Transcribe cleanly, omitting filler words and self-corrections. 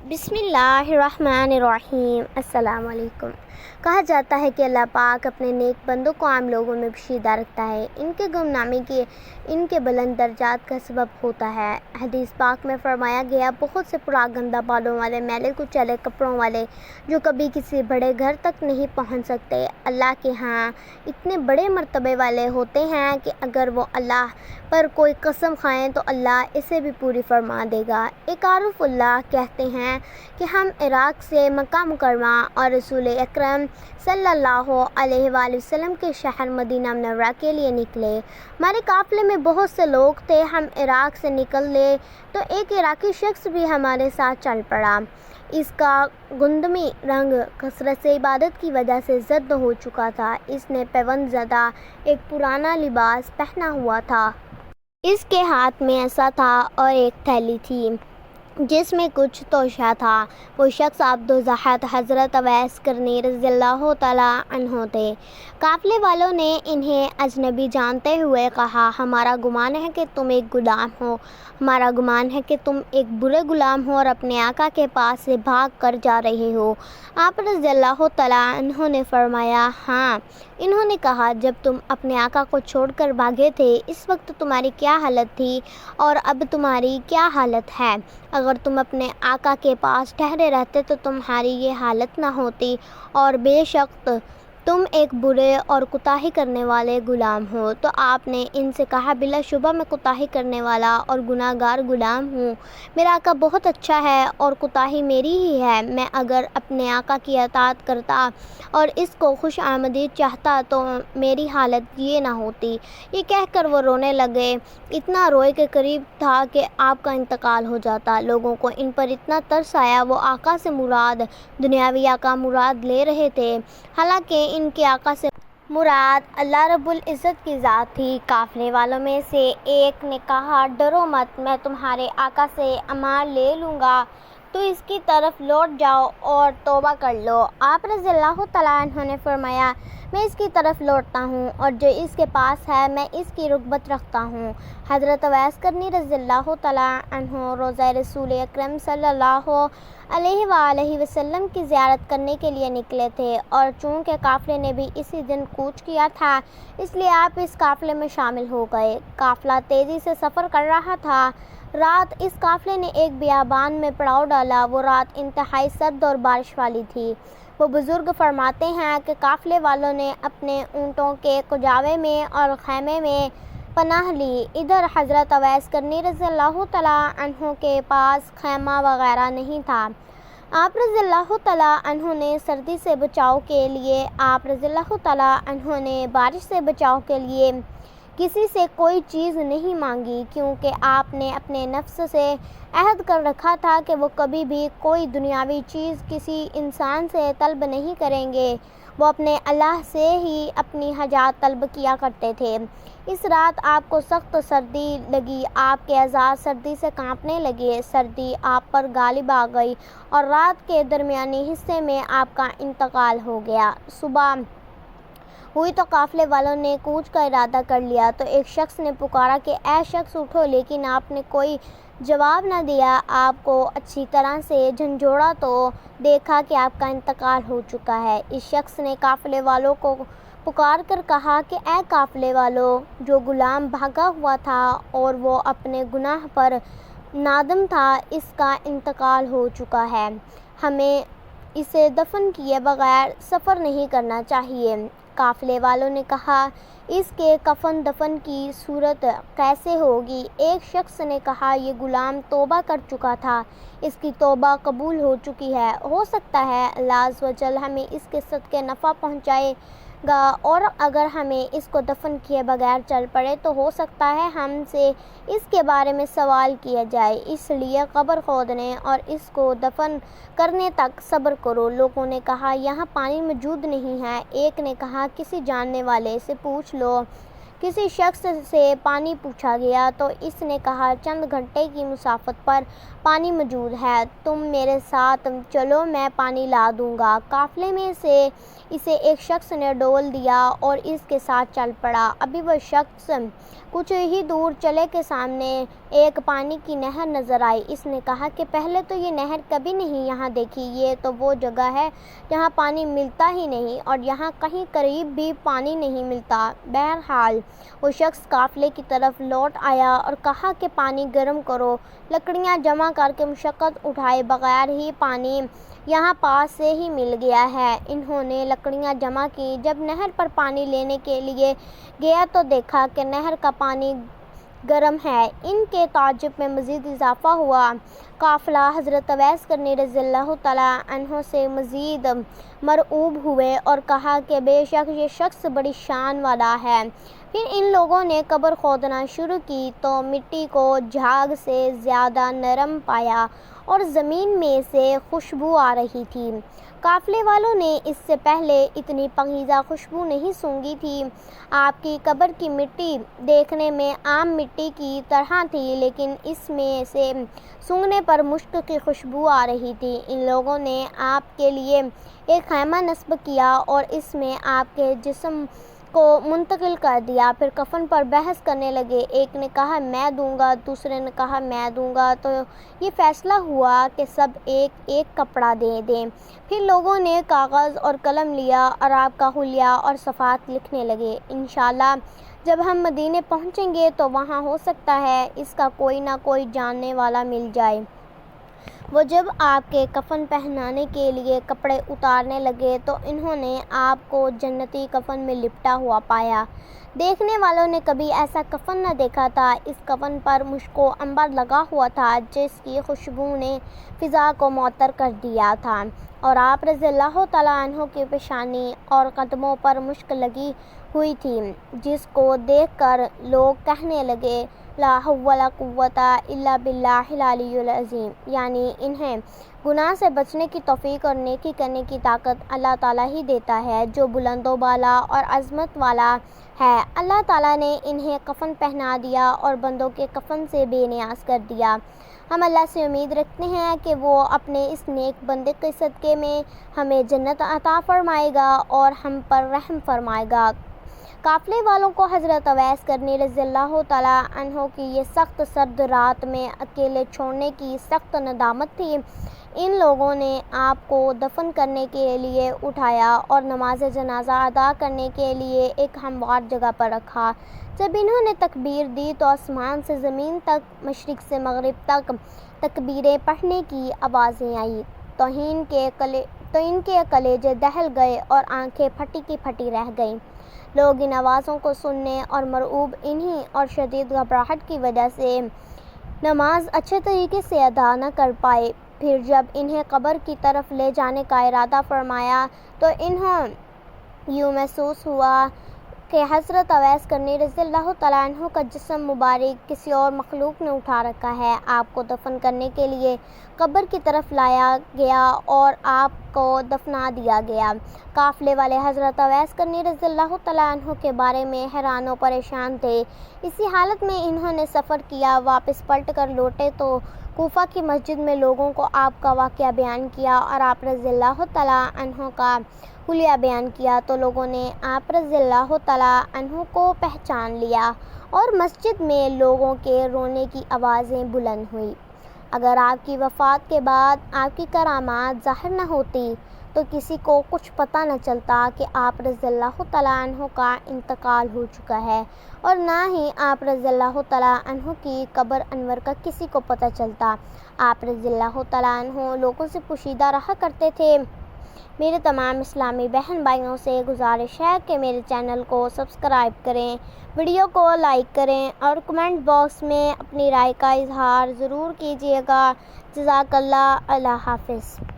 بسم اللہ الرحمن الرحیم۔ السلام علیکم۔ کہا جاتا ہے کہ اللہ پاک اپنے نیک بندوں کو عام لوگوں میں پوشیدہ رکھتا ہے، ان کے گمنامی کی ان کے بلند درجات کا سبب ہوتا ہے۔ حدیث پاک میں فرمایا گیا، بہت سے پراگندہ بالوں والے، میلے کچیلے کپڑوں والے جو کبھی کسی بڑے گھر تک نہیں پہنچ سکتے، اللہ کے ہاں اتنے بڑے مرتبے والے ہوتے ہیں کہ اگر وہ اللہ پر کوئی قسم کھائیں تو اللہ اسے بھی پوری فرما دے گا۔ ایک عارف اللہ کہتے ہیں کہ ہم عراق سے مکہ مکرمہ اور رسول اکرم صلی اللہ علیہ وآلہ وسلم کے شہر مدینہ منورہ کے لیے نکلے۔ ہمارے قافلے میں بہت سے لوگ تھے۔ ہم عراق سے نکلے تو ایک عراقی شخص بھی ہمارے ساتھ چل پڑا۔ اس کا گندمی رنگ کثرت سے عبادت کی وجہ سے زرد ہو چکا تھا۔ اس نے پیوند زدہ ایک پرانا لباس پہنا ہوا تھا۔ اس کے ہاتھ میں عصا تھا اور ایک تھیلی تھی جس میں کچھ توشہ تھا۔ وہ شخص عبدالضحت حضرت اویس کرنی رضی اللہ تعالیٰ عنہ تھے۔ قافلے والوں نے انہیں اجنبی جانتے ہوئے کہا، ہمارا گمان ہے کہ تم ایک غلام ہو، ہمارا گمان ہے کہ تم ایک برے غلام ہو اور اپنے آقا کے پاس سے بھاگ کر جا رہے ہو۔ آپ رضی اللہ تعالیٰ عنہ نے فرمایا، ہاں۔ انہوں نے کہا، جب تم اپنے آقا کو چھوڑ کر بھاگے تھے اس وقت تمہاری کیا حالت تھی اور اب تمہاری کیا حالت ہے؟ اگر تم اپنے آقا کے پاس ٹھہرے رہتے تو تمہاری یہ حالت نہ ہوتی، اور بے شک تم ایک برے اور کوتاہی کرنے والے غلام ہو۔ تو آپ نے ان سے کہا، بلا شبہ میں کوتاہی کرنے والا اور گناہ گار غلام ہوں۔ میرا آقا بہت اچھا ہے اور کوتاہی میری ہی ہے۔ میں اگر اپنے آقا کی اطاعت کرتا اور اس کو خوش آمدید چاہتا تو میری حالت یہ نہ ہوتی۔ یہ کہہ کر وہ رونے لگے۔ اتنا روئے کہ قریب تھا کہ آپ کا انتقال ہو جاتا۔ لوگوں کو ان پر اتنا ترس آیا، وہ آقا سے مراد دنیاوی آقا مراد لے رہے تھے، حالانکہ ان کے آقا سے مراد اللہ رب العزت کی ذات تھی۔ قافلے والوں میں سے ایک نے کہا، ڈرو مت، میں تمہارے آقا سے امان لے لوں گا، تو اس کی طرف لوٹ جاؤ اور توبہ کر لو۔ آپ رضی اللہ تعالیٰ عنہ نے فرمایا، میں اس کی طرف لوٹتا ہوں اور جو اس کے پاس ہے میں اس کی رغبت رکھتا ہوں۔ حضرت اویس کرنی رضی اللہ تعالیٰ عنہ روضہ رسول اکرم صلی اللہ علیہ وآلہ وسلم کی زیارت کرنے کے لیے نکلے تھے، اور چونکہ قافلے نے بھی اسی دن کوچ کیا تھا اس لیے آپ اس قافلے میں شامل ہو گئے۔ قافلہ تیزی سے سفر کر رہا تھا۔ رات اس قافلے نے ایک بیابان میں پڑاؤ ڈالا۔ وہ رات انتہائی سرد اور بارش والی تھی۔ وہ بزرگ فرماتے ہیں کہ قافلے والوں نے اپنے اونٹوں کے کجاوے میں اور خیمے میں پناہ لی۔ ادھر حضرت اویس کرنی رضی اللہ تعالیٰ عنہ کے پاس خیمہ وغیرہ نہیں تھا۔ آپ رضی اللہ تعالیٰ عنہ نے سردی سے بچاؤ کے لیے آپ رضی اللہ تعالیٰ عنہ نے بارش سے بچاؤ کے لیے کسی سے کوئی چیز نہیں مانگی، کیونکہ آپ نے اپنے نفس سے عہد کر رکھا تھا کہ وہ کبھی بھی کوئی دنیاوی چیز کسی انسان سے طلب نہیں کریں گے۔ وہ اپنے اللہ سے ہی اپنی حاجات طلب کیا کرتے تھے۔ اس رات آپ کو سخت سردی لگی، آپ کے اعضاء سردی سے کانپنے لگے، سردی آپ پر غالب آ گئی اور رات کے درمیانی حصے میں آپ کا انتقال ہو گیا۔ صبح ہوئی تو قافلے والوں نے کوچ کا ارادہ کر لیا، تو ایک شخص نے پکارا کہ اے شخص اٹھو، لیکن آپ نے کوئی جواب نہ دیا۔ آپ کو اچھی طرح سے جھنجھوڑا تو دیکھا کہ آپ کا انتقال ہو چکا ہے۔ اس شخص نے قافلے والوں کو پکار کر کہا کہ اے قافلے والوں، جو غلام بھاگا ہوا تھا اور وہ اپنے گناہ پر نادم تھا، اس کا انتقال ہو چکا ہے، ہمیں اسے دفن کیے بغیر سفر نہیں کرنا چاہیے۔ قافلے والوں نے کہا، اس کے کفن دفن کی صورت کیسے ہوگی؟ ایک شخص نے کہا، یہ غلام توبہ کر چکا تھا، اس کی توبہ قبول ہو چکی ہے، ہو سکتا ہے اللہ عز و جل ہمیں اس کے صدقے نفع پہنچائے گا، اور اگر ہمیں اس کو دفن کیے بغیر چل پڑے تو ہو سکتا ہے ہم سے اس کے بارے میں سوال کیا جائے، اس لیے قبر کھودنے اور اس کو دفن کرنے تک صبر کرو۔ لوگوں نے کہا، یہاں پانی موجود نہیں ہے۔ ایک نے کہا، کسی جاننے والے سے پوچھ لو کسی شخص سے پانی پوچھا گیا تو اس نے کہا چند گھنٹے کی مسافت پر پانی موجود ہے، تم میرے ساتھ چلو میں پانی لا دوں گا۔ قافلے میں سے اسے ایک شخص نے ڈول دیا اور اس کے ساتھ چل پڑا۔ ابھی وہ شخص کچھ ہی دور چلے کہ سامنے ایک پانی کی نہر نظر آئی۔ اس نے کہا کہ پہلے تو یہ نہر کبھی نہیں یہاں دیکھی، یہ تو وہ جگہ ہے جہاں پانی ملتا ہی نہیں اور یہاں کہیں قریب بھی پانی نہیں ملتا۔ بہرحال وہ شخص قافلے کی طرف لوٹ آیا اور کہا کہ پانی گرم کرو، لکڑیاں جمع کر کے مشقت اٹھائے بغیر ہی پانی یہاں پاس سے ہی مل گیا ہے۔ انہوں نے لکڑیاں جمع کی، جب نہر پر پانی لینے کے لیے گیا تو دیکھا کہ نہر کا پانی گرم ہے۔ ان کے تعجب میں مزید اضافہ ہوا۔ قافلہ حضرت اویس کرنی رضی اللہ تعالیٰ عنہ سے مزید مرعوب ہوئے اور کہا کہ بے شک یہ شخص بڑی شان والا ہے۔ پھر ان لوگوں نے قبر کھودنا شروع کی تو مٹی کو جھاگ سے زیادہ نرم پایا اور زمین میں سے خوشبو آ رہی تھی۔ قافلے والوں نے اس سے پہلے اتنی پاکیزہ خوشبو نہیں سونگھی تھی۔ آپ کی قبر کی مٹی دیکھنے میں عام مٹی کی طرح تھی، لیکن اس میں سے سونگھنے پر مشک کی خوشبو آ رہی تھی۔ ان لوگوں نے آپ کے لیے ایک خیمہ نصب کیا اور اس میں آپ کے جسم کو منتقل کر دیا، پھر کفن پر بحث کرنے لگے۔ ایک نے کہا میں دوں گا، دوسرے نے کہا میں دوں گا، تو یہ فیصلہ ہوا کہ سب ایک ایک کپڑا دے دیں۔ پھر لوگوں نے کاغذ اور قلم لیا اور آپ کا حلیہ اور صفات لکھنے لگے۔ انشاءاللہ جب ہم مدینے پہنچیں گے تو وہاں ہو سکتا ہے اس کا کوئی نہ کوئی جاننے والا مل جائے۔ وہ جب آپ کے کفن پہنانے کے لیے کپڑے اتارنے لگے تو انہوں نے آپ کو جنتی کفن میں لپٹا ہوا پایا۔ دیکھنے والوں نے کبھی ایسا کفن نہ دیکھا تھا۔ اس کفن پر مشک و عنبر لگا ہوا تھا جس کی خوشبو نے فضا کو معطر کر دیا تھا، اور آپ رضی اللہ تعالیٰ عنہ کی پیشانی اور قدموں پر مشک لگی ہوئی تھی، جس کو دیکھ کر لوگ کہنے لگے لا حول ولا قوت الا باللہ العلی العظیم، یعنی انہیں گناہ سے بچنے کی توفیق اور نیکی کرنے کی طاقت اللہ تعالیٰ ہی دیتا ہے جو بلند و بالا اور عظمت والا ہے۔ اللہ تعالیٰ نے انہیں کفن پہنا دیا اور بندوں کے کفن سے بے نیاز کر دیا۔ ہم اللہ سے امید رکھتے ہیں کہ وہ اپنے اس نیک بندے کے صدقے میں ہمیں جنت عطا فرمائے گا اور ہم پر رحم فرمائے گا۔ قافلے والوں کو حضرت اویس کرنی رضی اللہ تعالیٰ عنہ کی یہ سخت سرد رات میں اکیلے چھوڑنے کی سخت ندامت تھی۔ ان لوگوں نے آپ کو دفن کرنے کے لیے اٹھایا اور نماز جنازہ ادا کرنے کے لیے ایک ہموار جگہ پر رکھا۔ جب انہوں نے تکبیر دی تو آسمان سے زمین تک، مشرق سے مغرب تک تکبیریں پڑھنے کی آوازیں آئیں تو ان کے کلیجے دہل گئے اور آنکھیں پھٹی کی پھٹی رہ گئیں۔ لوگ ان آوازوں کو سننے اور مرعوب انہی اور شدید گھبراہٹ کی وجہ سے نماز اچھے طریقے سے ادا نہ کر پائے۔ پھر جب انہیں قبر کی طرف لے جانے کا ارادہ فرمایا تو انہیں یوں محسوس ہوا کہ حضرت اویس کرنی رضی اللہ تعالیٰ عنہ کا جسم مبارک کسی اور مخلوق نے اٹھا رکھا ہے۔ آپ کو دفن کرنے کے لیے قبر کی طرف لایا گیا اور آپ کو دفنا دیا گیا۔ قافلے والے حضرت اویس کرنی رضی اللہ تعالیٰ عنہ کے بارے میں حیران و پریشان تھے۔ اسی حالت میں انہوں نے سفر کیا، واپس پلٹ کر لوٹے تو کوفہ کی مسجد میں لوگوں کو آپ کا واقعہ بیان کیا اور آپ رضی اللہ تعالیٰ عنہ کا حلیہ بیان کیا تو لوگوں نے آپ رضی اللہ تعالیٰ عنہ کو پہچان لیا اور مسجد میں لوگوں کے رونے کی آوازیں بلند ہوئیں۔ اگر آپ کی وفات کے بعد آپ کی کرامات ظاہر نہ ہوتی تو کسی کو کچھ پتہ نہ چلتا کہ آپ رضی اللہ تعالیٰ عنہ کا انتقال ہو چکا ہے، اور نہ ہی آپ رضی اللہ تعالیٰ عنہ کی قبر انور کا کسی کو پتہ چلتا۔ آپ رضی اللہ تعالیٰ عنہ لوگوں سے پوشیدہ رہا کرتے تھے۔ میرے تمام اسلامی بہن بھائیوں سے گزارش ہے کہ میرے چینل کو سبسکرائب کریں، ویڈیو کو لائک کریں اور کمنٹ باکس میں اپنی رائے کا اظہار ضرور کیجیے گا۔ جزاک اللہ۔ اللہ حافظ۔